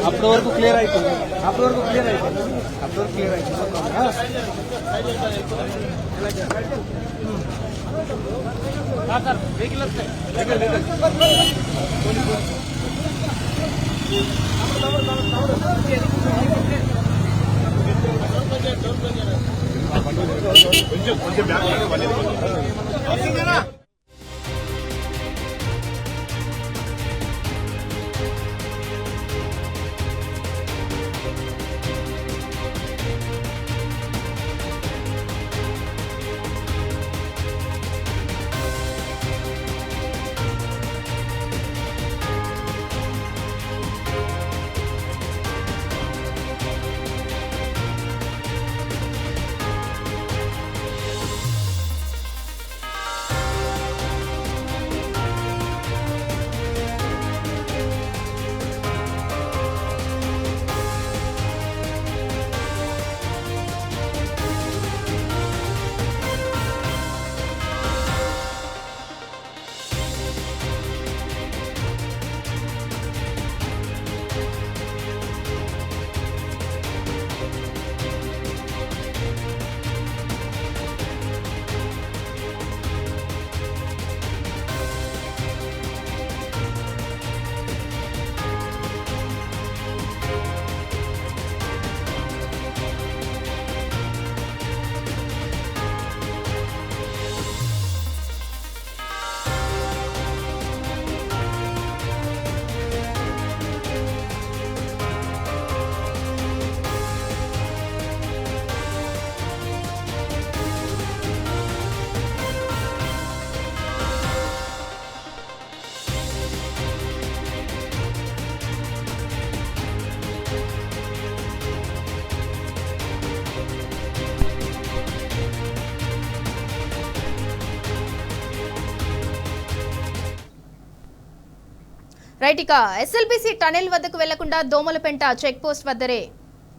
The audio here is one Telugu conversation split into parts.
అప్పటి వరకు క్లియర్ అవుతుంది. అప్పటి వరకు క్లియర్ అవుతుంది. అప్పటి వరకు క్లియర్ అవుతుంది. కొంచెం రైట్. ఇక ఎస్ఎల్బీసీ టనెల్ వద్దకు వెళ్లకుండా దోమలపెంట చెక్ పోస్ట్ వద్దరే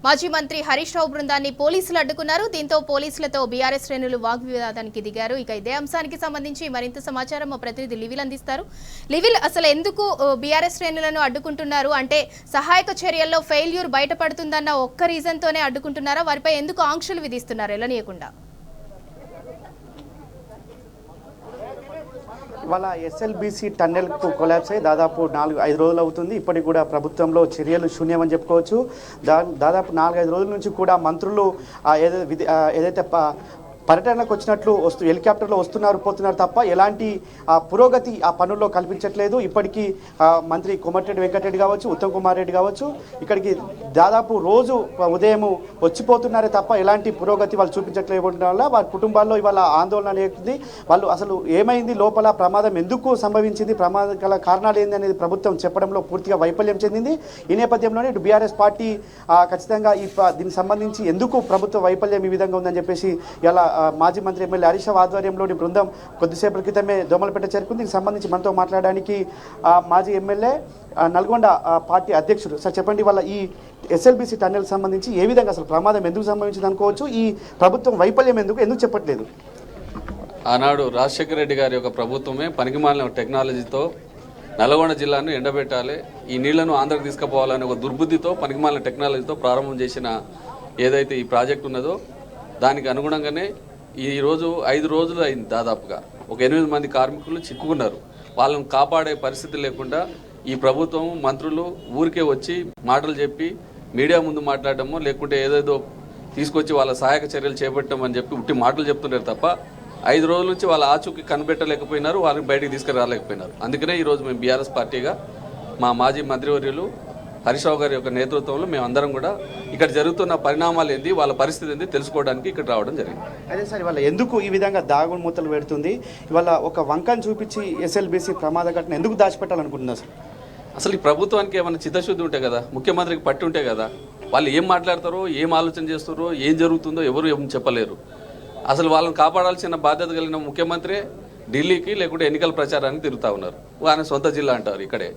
మాజీ మంత్రి హరీష్ రావు బృందాన్ని పోలీసులు అడ్డుకున్నారు. దీంతో పోలీసులతో బీఆర్ఎస్ శ్రేణులు వాగ్వివాదానికి దిగారు. ఇక ఇదే అంశానికి సంబంధించి మరింత సమాచారం మా ప్రతినిధి లివిల్ అందిస్తారు. లివిల్, అసలు ఎందుకు బీఆర్ఎస్ శ్రేణులను అడ్డుకుంటున్నారు? అంటే సహాయక చర్యల్లో ఫెయిల్యూర్ బయటపడుతుందన్న ఒక్క రీజన్ తోనే అడ్డుకుంటున్నారా? వారిపై ఎందుకు ఆంక్షలు విధిస్తున్నారు ఎల్లనీయకుండా? ఇవాళ ఎస్ఎల్బీసీ టన్నెల్కు కొలాప్స్ అయ్యి దాదాపు 4-5 రోజులు అవుతుంది. ఇప్పటికి కూడా ప్రభుత్వంలో చర్యలు శూన్యమని చెప్పుకోవచ్చు. దాదాపు 4-5 రోజుల నుంచి కూడా మంత్రులు ఏదైతే పర్యటనకు వచ్చినట్లు హెలికాప్టర్లో వస్తున్నారు పోతున్నారు తప్ప ఎలాంటి పురోగతి ఆ పనుల్లో కల్పించట్లేదు. ఇప్పటికీ మంత్రి కోమటిరెడ్డి వెంకటరెడ్డి కావచ్చు, ఉత్తమ్ కుమార్ రెడ్డి కావచ్చు ఇక్కడికి దాదాపు రోజు ఉదయం వచ్చిపోతున్నారే తప్ప ఎలాంటి పురోగతి వాళ్ళు చూపించట్లేదు. వల్ల వారి కుటుంబాల్లో ఇవాళ ఆందోళన లేకుంది. వాళ్ళు అసలు ఏమైంది, లోపల ప్రమాదం ఎందుకు సంభవించింది, ప్రమాదం గల కారణాలు ఏంది అనేది ప్రభుత్వం చెప్పడంలో పూర్తిగా వైఫల్యం చెందింది. ఈ నేపథ్యంలోనే ఇటు బీఆర్ఎస్ పార్టీ ఖచ్చితంగా దీనికి సంబంధించి ఎందుకు ప్రభుత్వ వైఫల్యం ఈ విధంగా ఉందని చెప్పేసి ఇలా మాజీ మంత్రి ఎమ్మెల్యే హరీష్ రావు ఆధ్వర్యంలోని బృందం కొద్దిసేపటి క్రితమే దోమలపేట చేరుకుంది. దీనికి సంబంధించి మనతో మాట్లాడడానికి మాజీ ఎమ్మెల్యే నల్గొండ పార్టీ అధ్యక్షుడు. సార్ చెప్పండి, వాళ్ళ ఈ ఎస్ఎల్బీసీ టన్నెల్ సంబంధించి ఏ విధంగా అసలు ప్రమాదం ఎందుకు సంభవించింది అనుకోవచ్చు, ఈ ప్రభుత్వం వైఫల్యం ఎందుకు చెప్పట్లేదు? ఆనాడు రాజశేఖర రెడ్డి గారి యొక్క ప్రభుత్వమే పనికిమాలిన టెక్నాలజీతో నల్గొండ జిల్లాను ఎండబెట్టాలి, ఈ నీళ్లను ఆంధ్రకు తీసుకుపోవాలనే ఒక దుర్బుద్ధితో పనికిమాలిన టెక్నాలజీతో ప్రారంభం చేసిన ఏదైతే ఈ ప్రాజెక్ట్ ఉన్నదో దానికి అనుగుణంగానే ఈరోజు 5 రోజులు అయింది. దాదాపుగా ఒక 8 మంది కార్మికులు చిక్కుకున్నారు. వాళ్ళని కాపాడే పరిస్థితి లేకుండా ఈ ప్రభుత్వం మంత్రులు ఊరికే వచ్చి మాటలు చెప్పి మీడియా ముందు మాట్లాడటమో లేకుంటే ఏదేదో తీసుకొచ్చి వాళ్ళ సహాయక చర్యలు చేపట్టడం అని చెప్పి ఉట్టి మాటలు చెప్తున్నారు తప్ప 5 రోజుల నుంచి వాళ్ళ ఆచూకీ కనిపెట్టలేకపోయినారు, వాళ్ళని బయటికి తీసుకురాలేకపోయినారు. అందుకనే ఈరోజు మేము బీఆర్ఎస్ పార్టీగా మా మాజీ మంత్రివర్యులు హరీష్ రావు గారి యొక్క నేతృత్వంలో మేమందరం కూడా ఇక్కడ జరుగుతున్న పరిణామాలు ఏంది, వాళ్ళ పరిస్థితి ఏంది తెలుసుకోవడానికి ఇక్కడ రావడం జరిగింది. అదే సార్, ఇవాళ ఎందుకు ఈ విధంగా దాగుడు మూతలు పెడుతుంది? ఇవాళ ఒక వంకను చూపించి ఎస్ఎల్బీసీ ప్రమాద ఘటన ఎందుకు దాచిపెట్టాలనుకుంటున్నారు సార్? అసలు ఈ ప్రభుత్వానికి ఏమైనా చిత్తశుద్ధి ఉంటే కదా, ముఖ్యమంత్రికి పట్టి ఉంటే కదా, వాళ్ళు ఏం మాట్లాడతారో, ఏం ఆలోచన చేస్తారో, ఏం జరుగుతుందో ఎవరు ఏం చెప్పలేరు. అసలు వాళ్ళని కాపాడాల్సిన బాధ్యత కలిగిన ముఖ్యమంత్రి ఢిల్లీకి లేకుంటే ఎన్నికల ప్రచారానికి తిరుగుతూ ఉన్నారు. ఆయన సొంత జిల్లా అంటారు ఇక్కడే.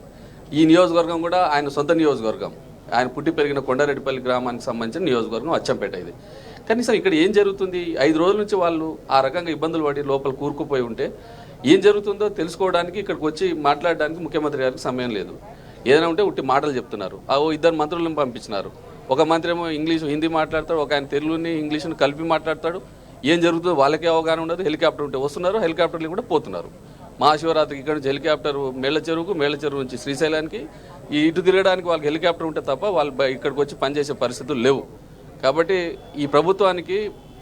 ఈ నియోజకవర్గం కూడా ఆయన సొంత నియోజకవర్గం, ఆయన పుట్టి పెరిగిన కొండారెడ్డిపల్లి గ్రామానికి సంబంధించిన నియోజకవర్గం అచ్చంపేట. ఇది కనీసం ఇక్కడ ఏం జరుగుతుంది 5 రోజుల నుంచి వాళ్ళు ఆ రకంగా ఇబ్బందులు పడి లోపల కూరుకుపోయి ఉంటే ఏం జరుగుతుందో తెలుసుకోవడానికి ఇక్కడికి వచ్చి మాట్లాడడానికి ముఖ్యమంత్రి గారికి సమయం లేదు. ఏదైనా ఉంటే ఉట్టి మాటలు చెప్తున్నారు. ఇద్దరు మంత్రులను పంపించినారు. ఒక మంత్రి ఏమో హిందీ మాట్లాడతాడు, ఒక ఆయన తెలుగుని ఇంగ్లీష్ని కలిపి మాట్లాడతాడు. ఏం జరుగుతుందో వాళ్ళకే అవగాహన ఉండదు. హెలికాప్టర్ ఉంటే వస్తున్నారు, హెలికాప్టర్లు కూడా పోతున్నారు. మహాశివరాత్రికి ఇక్కడ నుంచి హెలికాప్టర్ మేళ్ల చెరువు నుంచి శ్రీశైలానికి ఇటు తిరగడానికి వాళ్ళకి హెలికాప్టర్ ఉంటే తప్ప వాళ్ళు ఇక్కడికి వచ్చి పనిచేసే పరిస్థితులు లేవు. కాబట్టి ఈ ప్రభుత్వానికి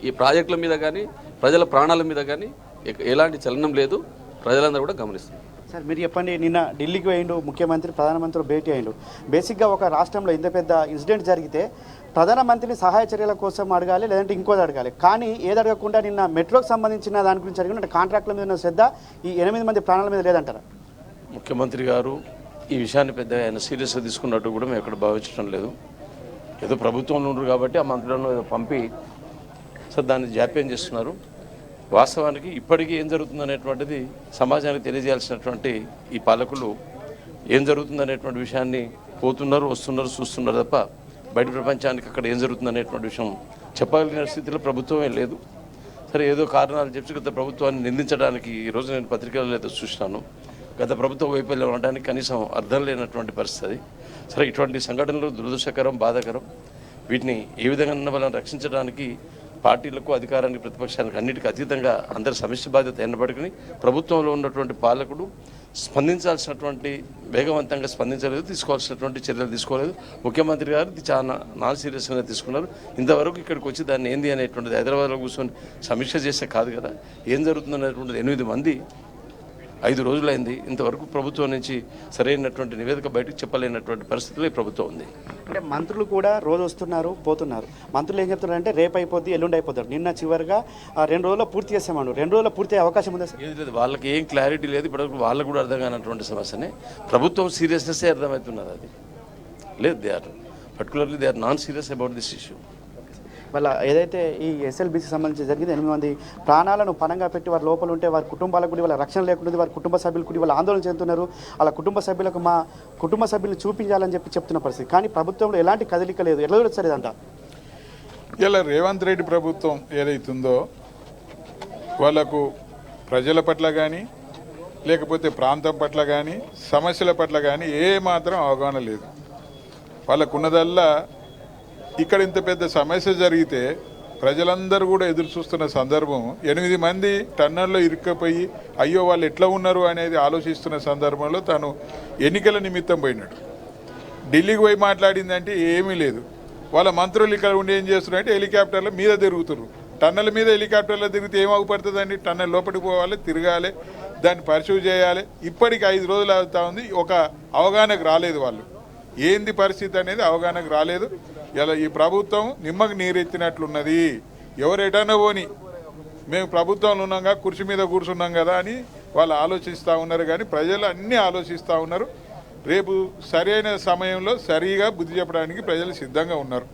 ఈ ప్రాజెక్టుల మీద కానీ ప్రజల ప్రాణాల మీద కానీ ఎలాంటి చలనం లేదు. ప్రజలందరూ కూడా గమనిస్తున్నారు. సార్ మీరు చెప్పండి, నిన్న ఢిల్లీకి పోయిండు ముఖ్యమంత్రి, ప్రధానమంత్రి భేటీ అయ్యిండు. బేసిక్గా ఒక రాష్ట్రంలో ఇంత పెద్ద ఇన్సిడెంట్ జరిగితే ప్రధానమంత్రిని సహాయ చర్యల కోసం అడగాలి, లేదంటే ఇంకోది అడగాలి. కానీ ఏది అడగకుండా నిన్న మెట్రోకి సంబంధించిన దాని గురించి అడిగిన కాంట్రాక్టుల మీద ఉన్న శ్రద్ధ ఈ 8 మంది ప్రాణాల మీద లేదంటారా? ముఖ్యమంత్రి గారు ఈ విషయాన్ని పెద్దగా ఆయన సీరియస్గా తీసుకున్నట్టు కూడా మేము ఎక్కడ భావించడం లేదు. ఏదో ప్రభుత్వంలో ఉండరు కాబట్టి ఆ మంత్రులను ఏదో పంపి సార్ దాన్ని జాప్యం చేస్తున్నారు. వాస్తవానికి ఇప్పటికీ ఏం జరుగుతుందనేటువంటిది సమాజానికి తెలియజేయాల్సినటువంటి ఈ పాలకులు ఏం జరుగుతుందనేటువంటి విషయాన్ని పోతున్నారు, వస్తున్నారు, చూస్తున్నారు తప్ప బయట ప్రపంచానికి అక్కడ ఏం జరుగుతుందనేటువంటి విషయం చెప్పగలిగిన స్థితిలో ప్రభుత్వమే లేదు. సరే ఏదో కారణాలు చెప్పి గత ప్రభుత్వాన్ని నిందించడానికి ఈరోజు నేను పత్రికల్లో ఏదో చూసినాను. గత ప్రభుత్వ వైఫల్యం అనడానికి కనీసం అర్థం లేనటువంటి పరిస్థితి. సరే ఇటువంటి సంఘటనలు దురదృష్టకరం, బాధాకరం. వీటిని ఏ విధంగా వాళ్ళని రక్షించడానికి పార్టీలకు, అధికారానికి, ప్రతిపక్షానికి అన్నిటికీ అతీతంగా అందరి సమిష్టి బాధ్యత అయినప్పటికీ ప్రభుత్వంలో ఉన్నటువంటి పాలకుడు స్పందించాల్సినటువంటి వేగవంతంగా స్పందించలేదు, తీసుకోవాల్సినటువంటి చర్యలు తీసుకోలేదు. ముఖ్యమంత్రి గారు ఇది చాలా నాన్ సీరియస్గా తీసుకున్నారు. ఇంతవరకు ఇక్కడికి వచ్చి దాన్ని ఏంది అనేటువంటిది హైదరాబాద్లో కూర్చొని సమీక్ష చేస్తే కాదు కదా. ఏం జరుగుతుందనేటువంటిది 8 మంది 5 రోజులైంది. ఇంతవరకు ప్రభుత్వం నుంచి సరైనటువంటి నివేదిక బయటకు చెప్పలేనటువంటి పరిస్థితిలో ఈ ప్రభుత్వం ఉంది. అంటే మంత్రులు కూడా రోజు వస్తున్నారు, పోతున్నారు. మంత్రులు ఏం చెప్తున్నారంటే రేపు అయిపోద్ది, ఎల్లుండి అయిపోతారు. నిన్న చివరిగా 2 రోజుల్లో పూర్తి చేస్తామన్నారు. 2 రోజుల్లో పూర్తి అయ్యే అవకాశం ఉందా సార్? ఏది లేదు, వాళ్ళకి ఏం క్లారిటీ లేదు. ఇప్పటివరకు వాళ్ళకు కూడా అర్థం కానటువంటి సమస్యనే. ప్రభుత్వం సీరియస్నెస్సే అర్థమవుతున్నది. అది లేదు, they are non serious about this issue. వాళ్ళ ఏదైతే ఈ ఎస్ఎల్బీసీ సంబంధించి జరిగింది 8 మంది ప్రాణాలను పణంగా పెట్టి వారి లోపల ఉంటే వారి కుటుంబాలకు కూడా వాళ్ళ రక్షణ లేకుండా వారి కుటుంబ సభ్యులు కూడా వాళ్ళు ఆందోళన చెందుతున్నారు. వాళ్ళ కుటుంబ సభ్యులకు మా కుటుంబ సభ్యులను చూపించాలని చెప్తున్న పరిస్థితి. కానీ ప్రభుత్వంలో ఎలాంటి కదలిక లేదు. ఎట్లా చూడొచ్చు ఇదంతా? ఇలా రేవంత్ రెడ్డి ప్రభుత్వం ఏదైతుందో వాళ్ళకు ప్రజల పట్ల కానీ లేకపోతే ప్రాంతం పట్ల కానీ సమస్యల పట్ల కానీ ఏ మాత్రం అవగాహన లేదు. వాళ్ళకున్నదల్లా ఇక్కడ ఇంత పెద్ద సమస్య జరిగితే ప్రజలందరూ కూడా ఎదురు చూస్తున్న సందర్భం, 8 మంది టన్నర్లో ఇరుక్కపోయి అయ్యో వాళ్ళు ఎట్లా ఉన్నారు అనేది ఆలోచిస్తున్న సందర్భంలో తను ఎన్నికల నిమిత్తం పోయినాడు. ఢిల్లీకి పోయి మాట్లాడిందంటే ఏమీ లేదు. వాళ్ళ మంత్రులు ఇక్కడ ఉండి ఏం చేస్తున్నారంటే హెలికాప్టర్ల మీద తిరుగుతున్నారు. టన్నెల మీద హెలికాప్టర్లో తిరిగితే ఏం అవుపడుతుందండి? టన్నెల్ లోపలికి పోవాలి, తిరగాలి, దాన్ని పరిశీలి చేయాలి. ఇప్పటికి 5 రోజులు అవుతా ఉంది. ఒక అవగాహనకు రాలేదు. వాళ్ళు ఏంది పరిస్థితి అనేది అవగాహనకు రాలేదు. ఇలా ఈ ప్రభుత్వం నిమ్మకు నీరెత్తినట్లున్నది. ఎవరు ఎటన్నా పోని మేము ప్రభుత్వంలో ఉన్నాగా, కుర్చీ మీద కూర్చున్నాం కదా అని వాళ్ళు ఆలోచిస్తూ ఉన్నారు. కానీ ప్రజలు అన్నీ ఆలోచిస్తూ ఉన్నారు. రేపు సరైన సమయంలో సరిగా బుద్ధి చెప్పడానికి ప్రజలు సిద్ధంగా ఉన్నారు.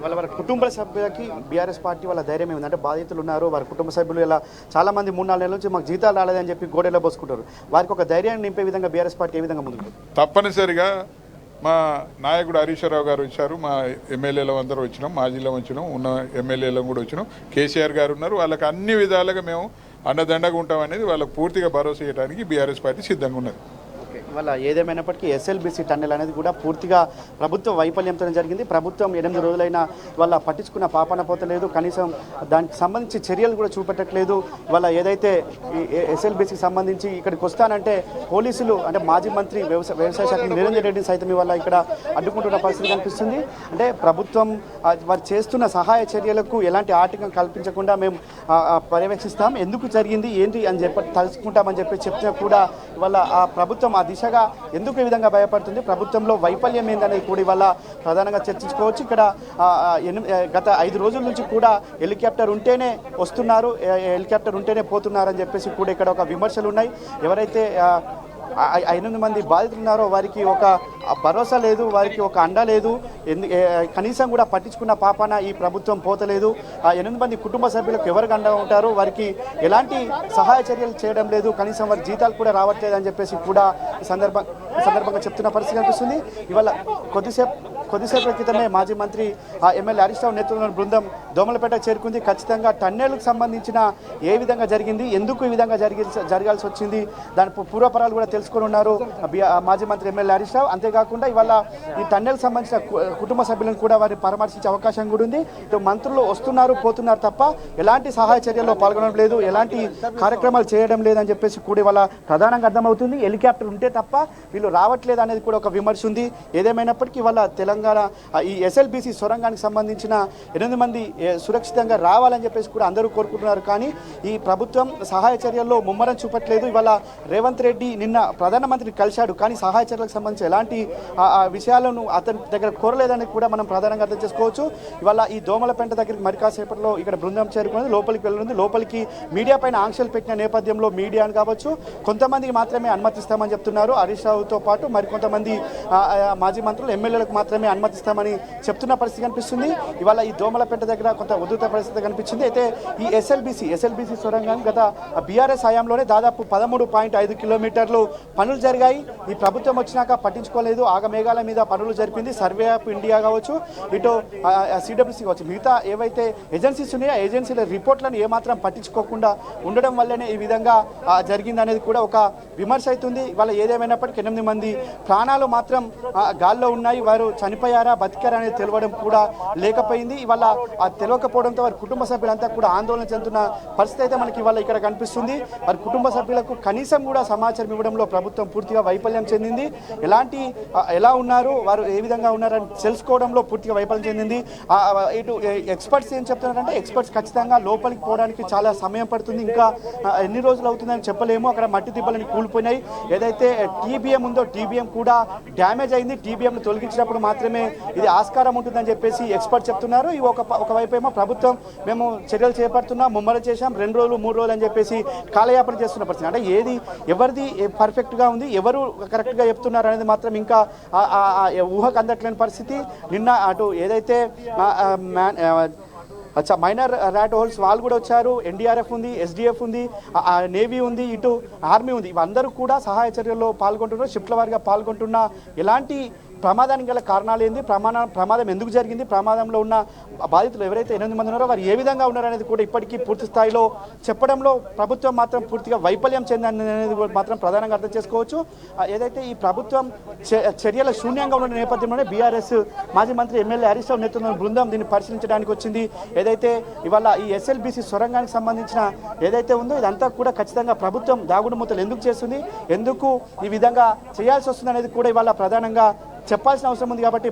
వాళ్ళ కుటుంబ సభ్యులకి బీఆర్ఎస్ పార్టీ వాళ్ళ ధైర్యం ఏమింది అంటే బాధితులు ఉన్నారు, వారి కుటుంబ సభ్యులు ఇలా చాలామంది 3-4 నెలల నుంచి మాకు జీతాలు రాలేదని చెప్పి గోడెలో పోసుకుంటారు. వారికి ఒక ధైర్యాన్ని నింపే విధంగా బీఆర్ఎస్ పార్టీ ఏ విధంగా ముందుకు? తప్పనిసరిగా మా నాయకుడు హరీశ్వరరావు గారు వచ్చారు, మా ఎమ్మెల్యేలు అందరూ వచ్చినాం, మాజీలో వచ్చినాం, ఉన్న ఎమ్మెల్యేలను కూడా వచ్చినాం, కేసీఆర్ గారు ఉన్నారు. వాళ్ళకి అన్ని విధాలుగా మేము అండదండగా ఉంటాం అనేది వాళ్ళకు పూర్తిగా భరోసా ఇవ్వడానికి బీఆర్ఎస్ పార్టీ సిద్ధంగా ఉన్నది. ఇవాళ ఏదేమైనప్పటికీ ఎస్ఎల్బీసీ టన్నెల్ అనేది కూడా పూర్తిగా ప్రభుత్వ వైఫల్యంతో జరిగింది. ప్రభుత్వం 8 రోజులైనా వాళ్ళ పట్టించుకున్న పాపన పోతలేదు. కనీసం దానికి సంబంధించి చర్యలు కూడా చూపెట్టట్లేదు. వాళ్ళ ఏదైతే ఎస్ఎల్బీసీకి సంబంధించి ఇక్కడికి వస్తానంటే పోలీసులు అంటే మాజీ మంత్రి వ్యవసాయ శాఖ నిరంజన్ రెడ్డిని సైతం ఇవాళ ఇక్కడ అడ్డుకుంటున్న పరిస్థితి కనిపిస్తుంది. అంటే ప్రభుత్వం వారు చేస్తున్న సహాయ చర్యలకు ఎలాంటి ఆటంకం కల్పించకుండా మేము పర్యవేక్షిస్తాం, ఎందుకు జరిగింది ఏంటి అని తెలుసుకుంటామని చెప్తే కూడా ఇవాళ ఆ ప్రభుత్వం ఆ దిశగా ఎందుకు ఈ విధంగా భయపడుతుంది, ప్రభుత్వంలో వైఫల్యం ఏందనేది కూడా ఇవాళ ప్రధానంగా చర్చించుకోవచ్చు. ఇక్కడ గత 5 రోజుల నుంచి కూడా హెలికాప్టర్ ఉంటేనే వస్తున్నారు, హెలికాప్టర్ ఉంటేనే పోతున్నారు అని చెప్పేసి కూడా ఇక్కడ ఒక విమర్శలు ఉన్నాయి. ఎవరైతే 8 మంది బాధితులు ఉన్నారో వారికి ఒక భరోసా లేదు, వారికి ఒక అండ లేదు, కనీసం కూడా పట్టించుకున్న పాపాన ఈ ప్రభుత్వం పోతలేదు. 8 మంది కుటుంబ సభ్యులకు ఎవరికి అండగా ఉంటారు, వారికి ఎలాంటి సహాయ చర్యలు చేయడం లేదు, కనీసం వారి జీతాలు కూడా రావట్లేదు అని చెప్పేసి కూడా ఈ సందర్భంగా చెప్తున్న పరిస్థితి కనిపిస్తుంది. ఇవాళ కొద్దిసేపటి క్రితమే మాజీ మంత్రి ఎమ్మెల్యే హరీష్ రావు నేతృత్వంలోని బృందం దోమలపేట చేరుకుంది. ఖచ్చితంగా టన్నెల్కు సంబంధించిన ఏ విధంగా జరిగింది, ఎందుకు ఈ విధంగా జరగాల్సి వచ్చింది, దాని పూర్వపరాలు కూడా తెలుసుకొని ఉన్నారు మాజీ మంత్రి ఎమ్మెల్యే హరీష్ రావు. అంతేకాకుండా ఇవాళ ఈ టన్నెల్ సంబంధించిన కుటుంబ సభ్యులను కూడా వారిని పరామర్శించే అవకాశం కూడా ఉంది. మంత్రులు వస్తున్నారు పోతున్నారు తప్ప ఎలాంటి సహాయ చర్యల్లో పాల్గొనడం లేదు, ఎలాంటి కార్యక్రమాలు చేయడం లేదని చెప్పేసి కూడా ఇవాళ ప్రధానంగా అర్థమవుతుంది. హెలికాప్టర్ ఉంటే తప్ప వీళ్ళు రావట్లేదు అనేది కూడా ఒక విమర్శ ఉంది. ఏదేమైనప్పటికీ ఇవాళ తెలంగాణ ఈ ఎస్ఎల్బీసీ సొరంగానికి సంబంధించిన 8 మంది సురక్షితంగా రావాలని చెప్పేసి కూడా అందరూ కోరుకుంటున్నారు. కానీ ఈ ప్రభుత్వం సహాయ చర్యల్లో ముమ్మరం చూపట్లేదు. ఇవాళ రేవంత్ రెడ్డి నిన్న ప్రధానమంత్రిని కలిశాడు, కానీ సహాయ చర్యలకు సంబంధించి ఎలాంటి విషయాలను అతని దగ్గర కోరలేదని కూడా మనం ప్రధానంగా అర్థం చేసుకోవచ్చు. ఇవాళ ఈ దోమలపెంట దగ్గరికి మరి కాసేపట్లో ఇక్కడ బృందం చేరుకున్నది, లోపలికి వెళ్ళనుంది. లోపలికి మీడియా పైన ఆంక్షలు పెట్టిన నేపథ్యంలో మీడియాను కావచ్చు కొంతమందికి మాత్రమే అనుమతిస్తామని చెప్తున్నారు. హరీష్ రావుతో పాటు మరికొంతమంది మాజీ మంత్రులు ఎమ్మెల్యేలకు మాత్రమే అనుమతిస్తామని చెప్తున్న పరిస్థితి కనిపిస్తుంది. ఇవాళ ఈ దోమలపేట దగ్గర కొంత ఉధృత పరిస్థితి కనిపించింది. అయితే ఈ ఎస్ఎల్బీసీ సొరంగాన్ని గత బీఆర్ఎస్ హయాంలోనే దాదాపు 13.5 కిలోమీటర్లు పనులు జరిగాయి. ఈ ప్రభుత్వం వచ్చినాక పట్టించుకోలేదు, ఆగమేఘాల మీద పనులు జరిపింది. సర్వే ఆఫ్ ఇండియా కావచ్చు, ఇటు సిడబ్ల్యూసీ కావచ్చు, మిగతా ఏవైతే ఏజెన్సీస్ ఉన్నాయో ఆ ఏజెన్సీల రిపోర్ట్లను ఏమాత్రం పట్టించుకోకుండా ఉండడం వల్లనే ఈ విధంగా జరిగింది అనేది కూడా ఒక విమర్శ అవుతుంది. ఇవాళ ఏదేమైనప్పటికీ 8 మంది ప్రాణాలు మాత్రం గాల్లో ఉన్నాయి. వారు చనిపోయారా బతికారా అనేది తెలియడం కూడా లేకపోయింది. ఇవాళ తెలియకపోవడంతో వారి కుటుంబ సభ్యులంతా కూడా ఆందోళన చెందుతున్న పరిస్థితి అయితే మనకి ఇవాళ ఇక్కడ కనిపిస్తుంది. వారి కుటుంబ సభ్యులకు కనీసం కూడా సమాచారం ఇవ్వడంలో ప్రభుత్వం పూర్తిగా వైఫల్యం చెందింది. ఎలా ఉన్నారు, వారు ఏ విధంగా ఉన్నారని తెలుసుకోవడంలో పూర్తిగా వైఫల్యం చెందింది. ఇటు ఎక్స్పర్ట్స్ ఏం చెప్తున్నారంటే ఎక్స్పర్ట్స్ ఖచ్చితంగా లోపలికి పోవడానికి చాలా సమయం పడుతుంది, ఇంకా ఎన్ని రోజులు అవుతుందని చెప్పలేము. అక్కడ మట్టి దిబ్బలని కూలిపోయినాయి. ఏదైతే టీబీఎం ఉందో టీబీఎం కూడా డ్యామేజ్ అయింది. టీబీఎంను తొలగించినప్పుడు మాత్రమే ఇది ఆస్కారం ఉంటుందని చెప్పేసి ఎక్స్పర్ట్ చెప్తున్నారు. ఒకవైపు ఏమో ప్రభుత్వం మేము చర్యలు చేపడుతున్నాం, ముమ్మరం చేశాం, 2 రోజులు 3 రోజులు అని చెప్పేసి కాలయాపన చేస్తున్న పరిస్థితి. అంటే ఏది ఎవరిది పర్ఫెక్ట్గా ఉంది, ఎవరు కరెక్ట్గా చెప్తున్నారు అనేది మాత్రం ఇంకా ఊహకు అందట్లేని పరిస్థితి. నిన్న అటు ఏదైతే మైనర్ ర్యాట్ హోల్స్ వాళ్ళు కూడా వచ్చారు, ఎన్డీఆర్ఎఫ్ ఉంది, ఎస్డిఎఫ్ ఉంది, నేవీ ఉంది, ఇటు ఆర్మీ ఉంది. ఇవందరూ కూడా సహాయ చర్యల్లో పాల్గొంటున్నారు, షిఫ్ట్ల వారిగా పాల్గొంటున్న ఎలాంటి ప్రమాదానికి గల కారణాలు ఏంది, ప్రమాదం ఎందుకు జరిగింది, ప్రమాదంలో ఉన్న బాధితులు ఎవరైతే 8 మంది ఉన్నారో వారు ఏ విధంగా ఉన్నారనేది కూడా ఇప్పటికీ పూర్తి స్థాయిలో చెప్పడంలో ప్రభుత్వం మాత్రం పూర్తిగా వైఫల్యం చెందనేది మాత్రం ప్రధానంగా అర్థం చేసుకోవచ్చు. ఏదైతే ఈ ప్రభుత్వం చర్యల శూన్యంగా ఉన్న నేపథ్యంలోనే బీఆర్ఎస్ మాజీ మంత్రి ఎమ్మెల్యే హరీష్ రావు నేతృత్వంలోని బృందం దీన్ని పరిశీలించడానికి వచ్చింది. ఏదైతే ఇవాళ ఈ ఎస్ఎల్బీసీ సొరంగానికి సంబంధించిన ఏదైతే ఉందో ఇదంతా కూడా ఖచ్చితంగా ప్రభుత్వం దాగుడు మూతలు ఎందుకు చేస్తుంది, ఎందుకు ఈ విధంగా చేయాల్సి వస్తుంది అనేది కూడా ఇవాళ ప్రధానంగా చెప్పాల్సిన అవసరం ఉంది. కాబట్టి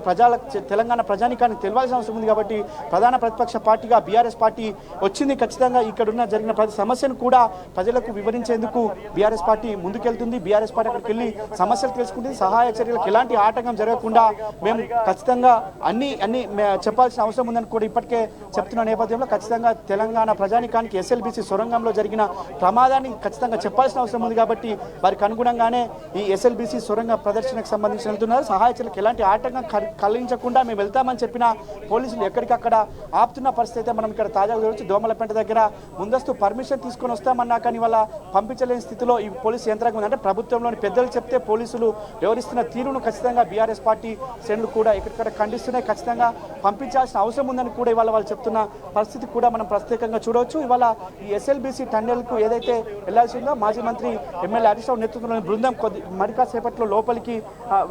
తెలంగాణ ప్రజానికానికి తెలియాల్సిన అవసరం ఉంది. కాబట్టి ప్రధాన ప్రతిపక్ష పార్టీగా బీఆర్ఎస్ పార్టీ వచ్చింది. ఖచ్చితంగా ఇక్కడున్న జరిగిన ప్రతి సమస్యను కూడా ప్రజలకు వివరించేందుకు బీఆర్ఎస్ పార్టీ ముందుకెళ్తుంది. బీఆర్ఎస్ పార్టీ అక్కడికి వెళ్ళి సమస్యలు తెలుసుకుంటుంది. సహాయ చర్యలకు ఎలాంటి ఆటంకం జరగకుండా మేము ఖచ్చితంగా అన్ని చెప్పాల్సిన అవసరం ఉందని కూడా ఇప్పటికే చెప్తున్న నేపథ్యంలో ఖచ్చితంగా తెలంగాణ ప్రజానికానికి ఎస్ఎల్బీసీ సొరంగంలో జరిగిన ప్రమాదాన్ని ఖచ్చితంగా చెప్పాల్సిన అవసరం ఉంది. కాబట్టి వారికి అనుగుణంగానే ఈ ఎస్ఎల్బీసీ సొరంగ ప్రదర్శనకు సంబంధించి వెళ్తున్నారు. సహాయ ఎలాంటి ఆటంకం కలిగించకుండా మేము వెళ్తామని చెప్పిన పోలీసులు ఎక్కడికక్కడ ఆపుతున్న పరిస్థితి మనం ఇక్కడ తాజాగా చూడవచ్చు. దోమలపెంట దగ్గర ముందస్తు పర్మిషన్ తీసుకొని వస్తామన్నా కానీ వాళ్ళ పంపించలేని స్థితిలో ఈ పోలీసు యంత్రాంగం ఉంది. అంటే ప్రభుత్వంలోని పెద్దలు చెప్తే పోలీసులు వ్యవహరిస్తున్న తీరును ఖచ్చితంగా బీఆర్ఎస్ పార్టీ శ్రేణులు కూడా ఎక్కడికక్కడ ఖండిస్తున్నాయి. ఖచ్చితంగా పంపించాల్సిన అవసరం ఉందని కూడా ఇవాళ వాళ్ళు చెప్తున్న పరిస్థితి కూడా మనం ప్రత్యేకంగా చూడవచ్చు. ఇవాళ ఈ ఎస్ఎల్బీసీ టన్నెల్కు ఏదైతే వెళ్లాల్సిందో మాజీ మంత్రి ఎమ్మెల్యే హరీష్ రావు నేతృత్వంలోని బృందం మరి కాసేపట్లో లోపలికి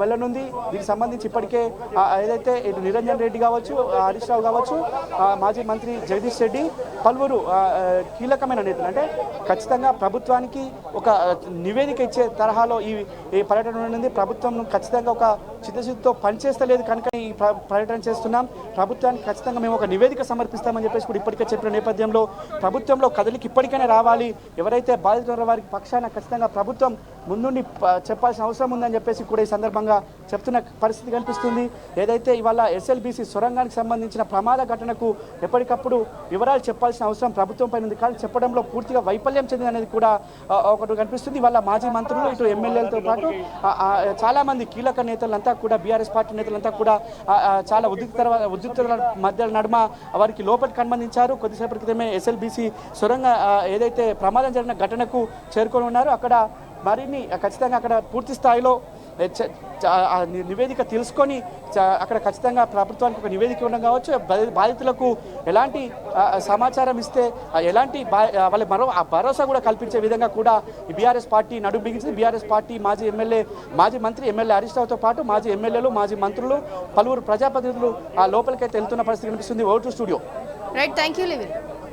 వెళ్ళనుంది. దీనికి సంబంధించి ఇప్పటికే ఏదైతే ఇటు నిరంజన్ రెడ్డి కావచ్చు, హరీష్ రావు కావచ్చు, మాజీ మంత్రి జగదీష్ రెడ్డి, పలువురు కీలకమైన నేతలు అంటే ఖచ్చితంగా ప్రభుత్వానికి ఒక నివేదిక ఇచ్చే తరహాలో ఈ పర్యటన ఉంది. ప్రభుత్వం ఖచ్చితంగా ఒక చిత్తశుద్ధితో పనిచేస్తలేదు కనుక ఈ పర్యటన చేస్తున్నాం, ప్రభుత్వానికి ఖచ్చితంగా మేము ఒక నివేదిక సమర్పిస్తామని చెప్పేసి కూడా ఇప్పటికే చెప్పిన నేపథ్యంలో ప్రభుత్వంలో కదలికి ఇప్పటికైనా రావాలి. ఎవరైతే బాధితుల వారికి పక్షాన ఖచ్చితంగా ప్రభుత్వం ముందుండి చెప్పాల్సిన అవసరం ఉందని చెప్పేసి కూడా ఈ సందర్భంగా చెప్తున్న పరిస్థితి కనిపిస్తుంది. ఏదైతే ఇవాళ ఎస్ఎల్బీసీ సొరంగానికి సంబంధించిన ప్రమాద ఘటనకు ఎప్పటికప్పుడు వివరాలు చెప్పాల్సిన అవసరం ప్రభుత్వం పైన ఉంది, కానీ చెప్పడంలో పూర్తిగా వైఫల్యం చెందింది అనేది కూడా ఒకటి కనిపిస్తుంది. ఇవాళ మాజీ మంత్రులు ఇటు ఎమ్మెల్యేలతో పాటు చాలామంది కీలక నేతలంతా కూడా బీఆర్ఎస్ పార్టీ నేతలంతా కూడా చాలా ఉద్రిక్తల మధ్య నడుమ వారికి లోపలికి అనుమతించారు. కొద్దిసేపటి క్రితమే ఎస్ఎల్బీసీ సొరంగ ఏదైతే ప్రమాదం జరిగిన ఘటనకు చేరుకొని ఉన్నారో అక్కడ మరిన్ని ఖచ్చితంగా అక్కడ పూర్తి స్థాయిలో నివేదిక తెలుసుకొని అక్కడ ఖచ్చితంగా ప్రభుత్వానికి ఒక నివేదిక ఇవ్వడం కావచ్చు, బాధితులకు ఎలాంటి సమాచారం ఇస్తే ఎలాంటి వాళ్ళ భరోసా కూడా కల్పించే విధంగా కూడా ఈ బీఆర్ఎస్ పార్టీ నడుం బిగించింది. బీఆర్ఎస్ పార్టీ మాజీ మంత్రి ఎమ్మెల్యే హరీష్ రావుతో పాటు మాజీ ఎమ్మెల్యేలు, మాజీ మంత్రులు, పలువురు ప్రజాప్రతినిధులు లోపలికైతే వెళ్తున్న పరిస్థితి కనిపిస్తుంది. Vote studio. Right, thank you live-in.